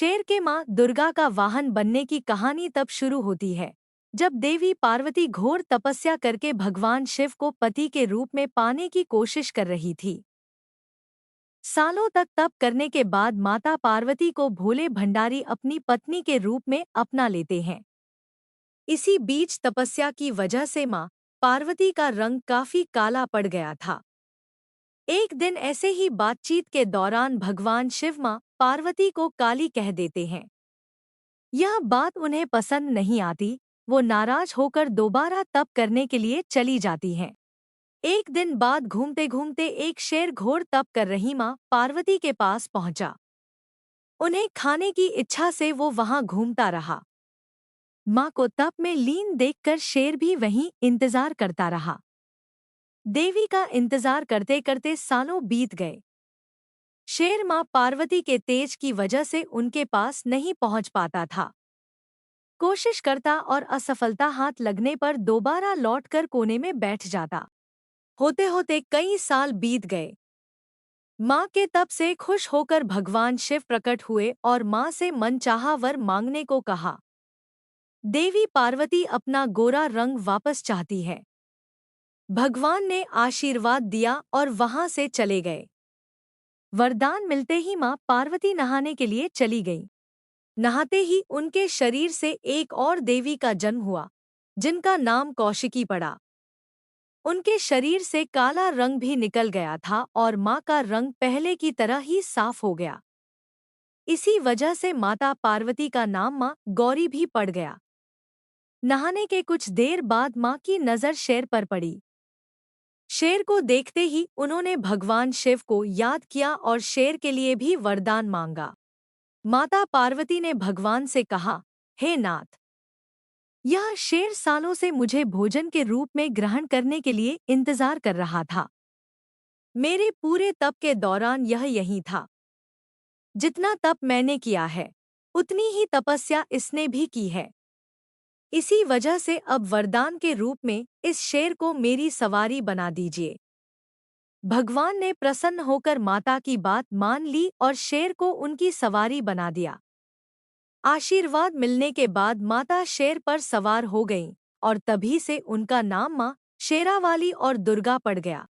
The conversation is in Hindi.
शेर के माँ दुर्गा का वाहन बनने की कहानी तब शुरू होती है जब देवी पार्वती घोर तपस्या करके भगवान शिव को पति के रूप में पाने की कोशिश कर रही थी। सालों तक तप करने के बाद माता पार्वती को भोले भंडारी अपनी पत्नी के रूप में अपना लेते हैं। इसी बीच तपस्या की वजह से माँ पार्वती का रंग काफी काला पड़ गया था। एक दिन ऐसे ही बातचीत के दौरान भगवान शिव माँ पार्वती को काली कह देते हैं। यह बात उन्हें पसंद नहीं आती। वो नाराज होकर दोबारा तप करने के लिए चली जाती हैं। एक दिन बाद घूमते घूमते एक शेर घोर तप कर रही माँ पार्वती के पास पहुंचा। उन्हें खाने की इच्छा से वो वहां घूमता रहा। माँ को तप में लीन देखकर शेर भी वहीं इंतजार करता रहा। देवी का इंतजार करते करते सालों बीत गए। शेर माँ पार्वती के तेज की वजह से उनके पास नहीं पहुंच पाता था। कोशिश करता और असफलता हाथ लगने पर दोबारा लौटकर कोने में बैठ जाता। होते होते कई साल बीत गए। माँ के तप से खुश होकर भगवान शिव प्रकट हुए और माँ से मनचाहा वर मांगने को कहा। देवी पार्वती अपना गोरा रंग वापस चाहती है। भगवान ने आशीर्वाद दिया और वहां से चले गए। वरदान मिलते ही माँ पार्वती नहाने के लिए चली गई। नहाते ही उनके शरीर से एक और देवी का जन्म हुआ, जिनका नाम कौशिकी पड़ा। उनके शरीर से काला रंग भी निकल गया था और माँ का रंग पहले की तरह ही साफ हो गया। इसी वजह से माता पार्वती का नाम माँ गौरी भी पड़ गया। नहाने के कुछ देर बाद माँ की नज़र शेर पर पड़ी। शेर को देखते ही उन्होंने भगवान शिव को याद किया और शेर के लिए भी वरदान मांगा। माता पार्वती ने भगवान से कहा, हे नाथ, यह शेर सालों से मुझे भोजन के रूप में ग्रहण करने के लिए इंतजार कर रहा था। मेरे पूरे तप के दौरान यह यहीं था। जितना तप मैंने किया है, उतनी ही तपस्या इसने भी की है। इसी वजह से अब वरदान के रूप में इस शेर को मेरी सवारी बना दीजिए। भगवान ने प्रसन्न होकर माता की बात मान ली और शेर को उनकी सवारी बना दिया। आशीर्वाद मिलने के बाद माता शेर पर सवार हो गईं और तभी से उनका नाम माँ शेरावाली और दुर्गा पड़ गया।